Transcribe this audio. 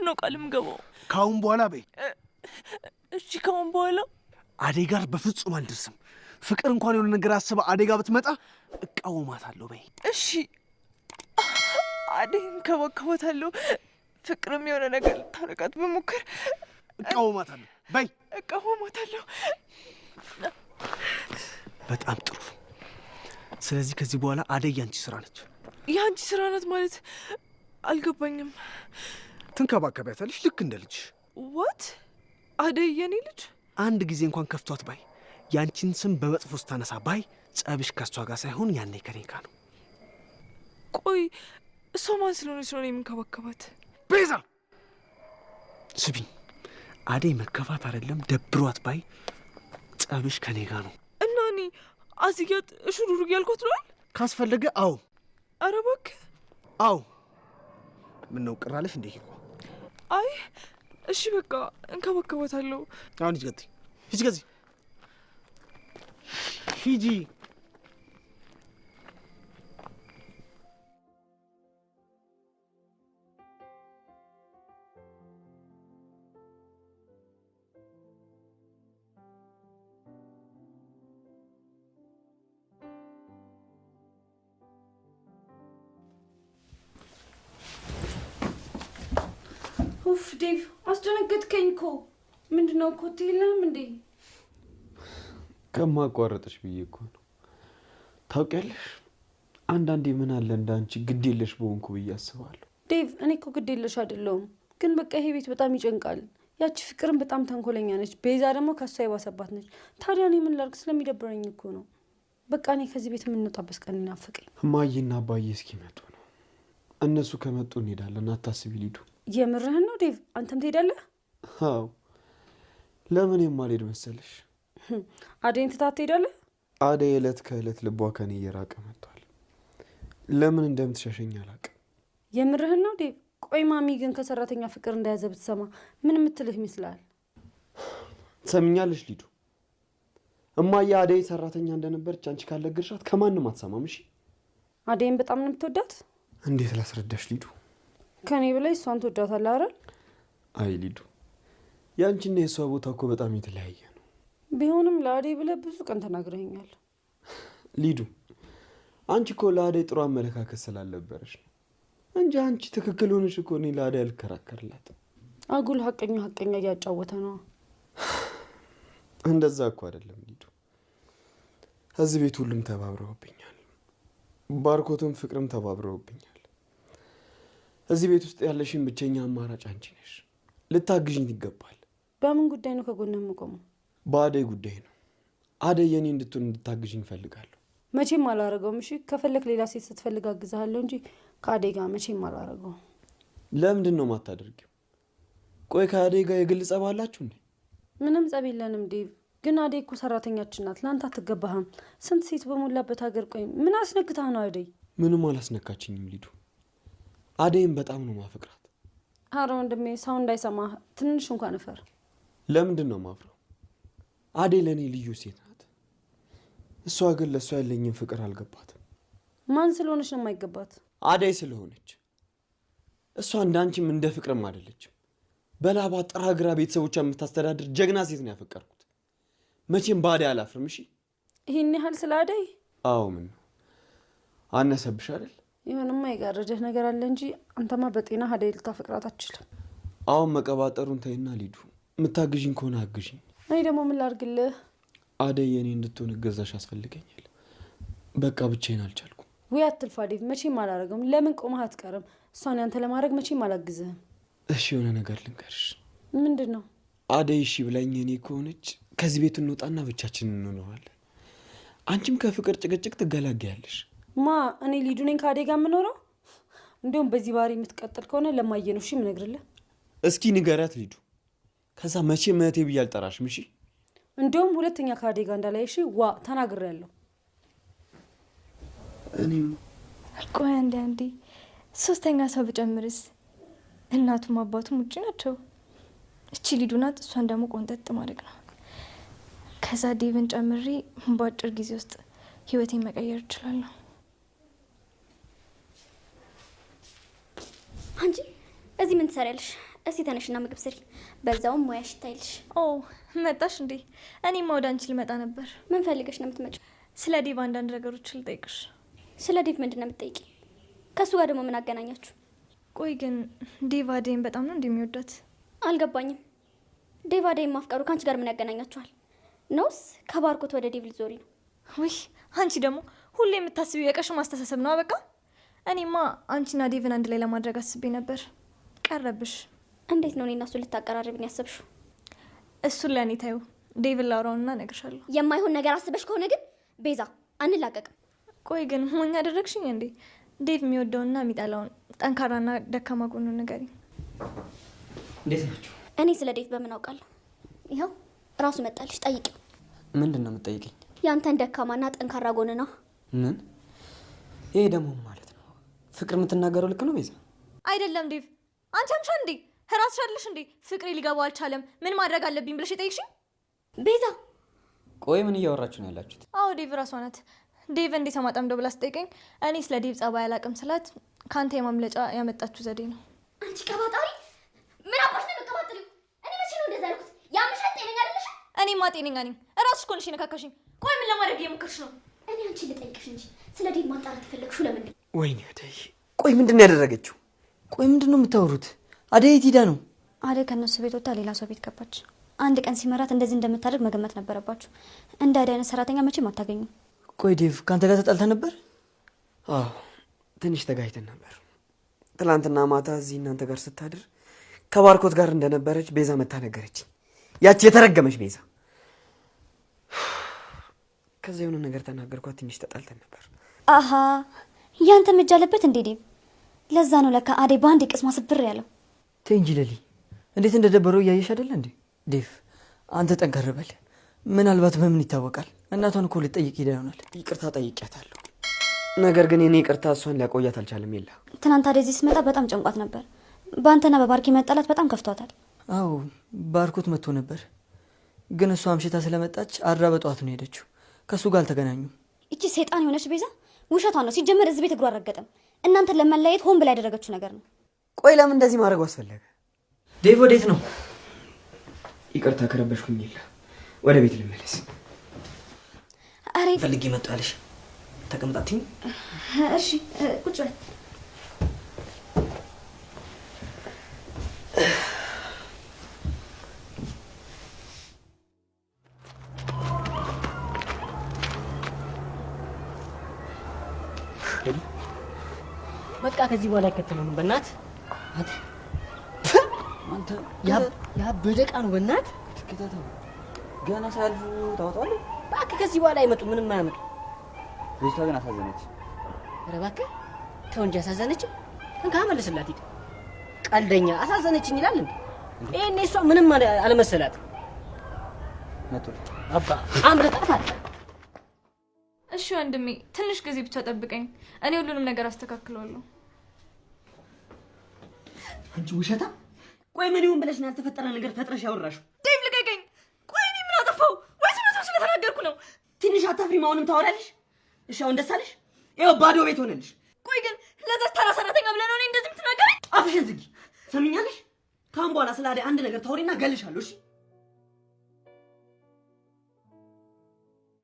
ነው ቃልም ገባው ካሁን በኋላ በይ እሺ ካሁን በኋላ አደይ ጋር በፍጹም አልደርስም ፍቅር እንኳን የሆነ ነገር አስባ አደይ ጋር ብትመጣ እቃወማታለሁ በይ እሺ አደይን ከወከወታለሁ ፍቅርም የሆነ ነገር ታረጋት በመከር እቃወማታለሁ በይ እቃወማታለሁ በጣም ጥሩ ስለዚህ ከዚህ በኋላ አደይ ያንቺ ስራ ነች ያንቺ ስራ ናት ማለት አልገባኝም ትንከባከቢያታለሽ ልክ እንደ ልጅ what አደይ የኔ ልጅ አንድ ጊዜ እንኳን ከፍቷት ባይ ያንቺን ስም በመጥፎ ስታነሳ ባይ ጸብሽ ከሷ ጋር ሳይሆን ያኔ ከኔ ጋር ነው ቆይ እሷ ማን ስለሆነች ነው የምንከባከባት ቤዛ ስቢኝ አደይ መከፋት አይደለም ደብሯት ባይ ጸብሽ ከኔ ጋር ነው እና እኔ አዚያት ሹሩሩ ያልኩት ነው ካስፈለገ አው ኧረ እባክህ አው ምን ነው ቅራለሽ እንዴ አይ እሺ በቃ እንከባከባታለሁ አሁን ሂጂ ገዚ ሂጂ ኡፍ ዴቭ አስደነገጥከኝ እኮ ምንድነው እኮ ትይለም እንዴ ከማቋረጥሽ ብዬ እኮ ነው ታውቂያለሽ አንዳንዴ ምን አለ እንዳንቺ ግዴለሽ በሆንኩ ብዬ አስባለሁ ዴቭ እኔ እኮ ግዴለሽ አይደለም ግን በቃ ይሄ ቤት በጣም ይጨንቃል ያቺ ፍቅርም በጣም ተንኮለኛ ነች ቤዛ ደግሞ ከሷ ይባሰባት ነች ታዲያ እኔ ምን ላድርግ ስለሚደብረኝ እኮ ነው በቃ እኔ ከዚህ ቤት የምንወጣበት ቀን ይናፍቀኝ እማዬና አባዬ እስኪመጡ ነው እነሱ ከመጡ እንሄዳለን አታስቢ ሊዱ የምርህን ነው ዴቭ አንተም ትሄዳለህ አዎ ለምን የማልሄድ መሰለሽ አደይን ትታት ትሄዳለህ አደይ ዕለት ከዕለት ልቧ ከኔ እየራቀ መጥቷል ለምን እንደምትሸሸኝ አላውቅም የምርህን ነው ዴቭ ቆይ ማሚ ግን ከሰራተኛ ፍቅር እንደያዘ ብትሰማ ምን የምትልህ ይመስላል ትሰምኛለሽ ሊዱ እማዬ አደይ ሰራተኛ እንደነበረች አንቺ ካልነገርሻት ከማንም አትሰማም እሺ አደይን በጣም ነው የምትወዳት እንዴት ላስረዳሽ ሊዱ ከኔ በላይ እሷን ትወዳታለህ አይደል አይ ሊዱ ያንቺና የሷ ቦታ እኮ በጣም የተለያየ ነው ቢሆንም ለአደይ ብለህ ብዙ ቀን ተናግረኸኛል ሊዱ አንቺ እኮ ለአደይ ጥሩ አመለካከት ስላልነበረሽ ነው እንጂ አንቺ ትክክል ሆነሽ እኮ እኔ ለአደይ አልከራከርላት አጉል ሀቀኛ እያጫወተ ነው እንደዛ እኮ አይደለም ሊዱ እዚህ ቤት ሁሉም ተባብረውብኛል ባርኮትም ፍቅርም ተባብረውብኛል እዚህ ቤት ውስጥ ያለሽን ብቸኛ አማራጭ አንቺ ነሽ ልታግዥኝ ይገባል በምን ጉዳይ ነው ከጎንህ የምቆመው በአደይ ጉዳይ ነው አደይ የኔ እንድታግዥኝ እፈልጋለሁ መቼም አላረገውም እሺ ከፈለክ ሌላ ሴት ስትፈልግ አግዛለሁ እንጂ ከአደይ ጋር መቼም አላረገው ለምንድን ነው ማታደርጊው ቆይ ከአደይ ጋር የግል ጸብ አላችሁ እንዴ ምንም ጸብ የለንም ዴቭ ግን አደይ እኮ ሰራተኛችን ናት ላንተ አትገባህም ስንት ሴት በሞላበት ሀገር ቆይ ምን አስነክታ ነው አደይ ምንም አላስነካችኝም ሊዱ አደይም በጣም ነው ማፈቅራት ኧረ ወንድሜ ሰው እንዳይሰማ ትንሽ እንኳን እፈር ለምንድን ነው ማፍረው አደይ ለኔ ልዩ ሴት ናት እሷ ግን ለሷ ያለኝን ፍቅር አልገባትም ማን ስለሆነች ነው የማይገባት አደይ ስለሆነች እሷ እንዳንቺም እንደ ፍቅርም አይደለችም በላባ ጥራግራ ቤተሰቦቿ የምታስተዳድር ጀግና ሴት ነው ያፈቀርኩት መቼም በአደይ አላፍርም እሺ ይሄን ያህል ስለ አደይ አዎ ምን አነሰብሽ አይደል ይሁንማ የጋረደህ ነገር አለ እንጂ አንተማ በጤና አደይ ልታፈቅራት አትችልም አሁን መቀባጠሩን ተይና ሊዱ የምታግዥኝ ከሆነ አግዥኝ እኔ ደግሞ ምን ላድርግልህ አደይ የኔ እንድትሆን እገዛሽ ያስፈልገኛል በቃ ብቻዬን አልቻልኩም ወይ አትልፋ ዴቭ መቼም አላረገም ለምን ቆመህ አትቀርም እሷን ያንተ ለማድረግ መቼም አላግዝህም እሺ የሆነ ነገር ልንገርሽ ምንድነው አደይ እሺ ብላኝ እኔ ከሆነች ከዚህ ቤት እንወጣና ብቻችንን እንኖራለን አንቺም ከፍቅር ጭቅጭቅ ትገላገያለሽ ማ እኔ ሊዱ ነኝ ከአደይ ጋር የምኖረው እንደውም በዚህ ባህሪ የምትቀጥል ከሆነ ለማየ ነው እሺ የምነግርልህ እስኪ ንገሪያት ሊዱ ከዛ መቼም እህቴ ብዬ አልጠራሽም እሺ እንደውም ሁለተኛ ከአደይ ጋር እንዳላይ እሺ ዋ ተናግሬያለሁ እኔም ቆይ አንዴ ሶስተኛ ሰው ብጨምርስ እናቱም አባቱም ውጪ ናቸው እቺ ሊዱ ናት እሷን ደግሞ ቆንጠጥ ማድረግ ነው ከዛ ዴቭን ጨምሬ በአጭር ጊዜ ውስጥ ህይወቴን መቀየር እችላለሁ አንቺ እዚህ ምን ትሰሪያለሽ እስቲ ተነሽና ምግብ ስሪ፣ በዛውም ሙያሽ ይታይልሽ። ኦ መጣሽ እንዴ? እኔማ ወደ አንቺ ልመጣ ነበር። ምን ፈልገሽ ነው የምትመጪው? ስለ ዴቭ አንዳንድ ነገሮች ልጠይቅሽ። ስለ ዴቭ ምንድን ነው የምትጠይቂ? ከእሱ ጋር ደግሞ ምን አገናኛችሁ? ቆይ ግን ዴቭ አደይን በጣም ነው እንደሚወዳት? አልገባኝም። ዴቭ አደይን ማፍቀሩ ከአንቺ ጋር ምን ያገናኛችኋል? ነውስ ከባርኮት ወደ ዴቭ ልትዞሪ ነው? ውይ አንቺ ደግሞ ሁሌ የምታስቢው የቀሽም አስተሳሰብ ነው። በቃ እኔማ አንቺና ዴቭን አንድ ላይ ለማድረግ አስቤ ነበር፣ ቀረብሽ። እንዴት ነው እኔና እሱን ልታቀራርብኝ ያሰብሽው? እሱን ለእኔ ታዩ፣ ዴቭን ላውራውንና እነግርሻለሁ። የማይሆን ነገር አስበሽ ከሆነ ግን ቤዛ አንላቀቅም። ቆይ ግን ሞኝ አደረግሽኝ እንዴ? ዴቭ የሚወደውና የሚጠላውን ጠንካራና ደካማ ጎኑን ንገሪኝ። እንዴት ናችሁ? እኔ ስለ ዴቭ በምን አውቃለሁ? ይኸው ራሱ መጣልሽ፣ ጠይቂው። ምንድን ነው የምትጠይቀኝ? ያንተን ደካማና ጠንካራ ጎን ነው። ምን? ይሄ ደግሞ ማለት ነው ፍቅር የምትናገረው ልክ ነው ቤዛ? አይደለም ዴቭ፣ አንቺ አምሻ እንዴ? ራስሽ አይደለሽ እንዴ ፍቅሬ ሊገባው አልቻለም፣ ምን ማድረግ አለብኝ ብለሽ የጠይቅሽኝ? ቤዛ ቆይ ምን እያወራችሁ ነው ያላችሁት? አዎ ዴቭ ራሷ ናት። ዴቭ እንዴት አማጣምደው ብላ ስጠይቀኝ እኔ ስለ ዴቭ ጸባይ አላቅም ስላት ከአንተ የማምለጫ ያመጣችሁ ዘዴ ነው። አንቺ ቀባጣሪ፣ ምን አባሽ ነው የምትቀባጥሪው? እኔ መቼ ነው እንደዛ ያልኩት? ያምሻል። ጤነኛ አይደለሽ? እኔማ ጤነኛ ነኝ። እራስሽ እኮ ነሽ የነካካሽኝ። ቆይ ምን ለማድረግ እየሞከርሽ ነው? እኔ አንቺን ልጠይቅሽ እንጂ ስለ ዴቭ ማጣራት የፈለግሽው ለምንድን ነው? ወይኔ አደይ፣ ቆይ ምንድን ነው ያደረገችው? ቆይ ምንድን ነው የምታወሩት? አደይ የት ሄዳ ነው? አደይ ከነሱ ቤት ወጥታ ሌላ ሰው ቤት ገባች። አንድ ቀን ሲመራት እንደዚህ እንደምታደርግ መገመት ነበረባችሁ። እንደ አደይ አይነት ሰራተኛ መቼም አታገኙም። ቆይ ዴቭ ከአንተ ጋር ተጣልተን ነበር? አዎ ትንሽ ተጋጭተን ነበር። ትላንትና ማታ እዚህ እናንተ ጋር ስታድር ከባርኮት ጋር እንደነበረች ቤዛ መታ ነገረች። ያቺ የተረገመች ቤዛ። ከዛ የሆነ ነገር ተናገርኳት። ትንሽ ተጣልተን ነበር። አሃ ያንተ እጅ አለበት እንዴ ዴቭ? ለዛ ነው ለካ አደይ በአንድ ቅስማ ስብር ያለው። ተይ እንጂ ለሊ፣ እንዴት እንደደበረው እያየሽ አይደለ እንዴ? ዴቭ አንተ ጠንከር በል። ምናልባት በምን ይታወቃል፣ እናቷን እኮ ልትጠይቅ ሄዳ ይሆናል። ይቅርታ ጠይቄያታለሁ። ነገር ግን የኔ ይቅርታ እሷን ሊያቆያት አልቻለም። የለ ትናንት አደይ እዚህ ስትመጣ በጣም ጨንቋት ነበር። በአንተና በባርኪ መጣላት በጣም ከፍቷታል። አዎ ባርኮት መጥቶ ነበር፣ ግን እሷ አምሽታ ስለመጣች አድራ በጠዋት ነው ሄደችው። ከእሱ ጋር አልተገናኙም። ይቺ ሰይጣን የሆነች ቤዛ ውሸቷን ነው። ሲጀመር እዚህ ቤት እግሩ አልረገጠም። እናንተን ለመለያየት ሆን ብላ ያደረገችው ነገር ነው። ቆይ ለምን እንደዚህ ማድረጉ አስፈለገ? ዴቭ ወዴት ነው? ይቅርታ ከረበሽኩኝ። የለ ወደ ቤት ልመለስ። አሬ ፈልጌ መጣሁ ያለሽ ተቀምጣትኝ። እሺ ቁጭ በል። በቃ ከዚህ በኋላ አይከተሉንም። በእናት አንተ ያበደ ዕቃ ነው። በእናት ተከታተሉ። ገና ሳያልፉ ታወጣለህ። እባክህ ከዚህ በኋላ አይመጡም። ምንም አያመጡ። ልጅቷ ግን አሳዘነች። ኧረ እባክህ ተው እንጂ አሳዘነችም። እንካ መልስላት። ሂድ ቀልደኛ። አሳዘነችኝ ይላል እንዴ? ይሄኔ እሷ ምንም አለመሰላትም። መጡ አባ አምረጣት አለ። እሺ ወንድሜ ትንሽ ጊዜ ብቻ ጠብቀኝ፣ እኔ ሁሉንም ነገር አስተካክለዋለሁ። አንቺ ውሸታ! ቆይ ምን ይሁን ብለሽ ነው ያልተፈጠረ ነገር ፈጥረሽ ያወራሽው? ዴቭ ልቀቀኝ! ቆይ እኔ ምን አጠፋው? ወይስ ነው ስለተናገርኩ ነው? ትንሽ አታፍሪም? አሁንም ታወራለሽ? እሺ አሁን ደስ አለሽ? ይኸው ባዶ ቤት ሆነልሽ። ቆይ ግን ለዛች ተራ ሰራተኛ ብለህ ነው እኔ እንደዚህ የምትናገረኝ? አፍሽን ዝጊ። ሰምኛለሽ? ካሁን በኋላ ስለ አደይ አንድ ነገር ታወሪና እገልሻለሁ። እሺ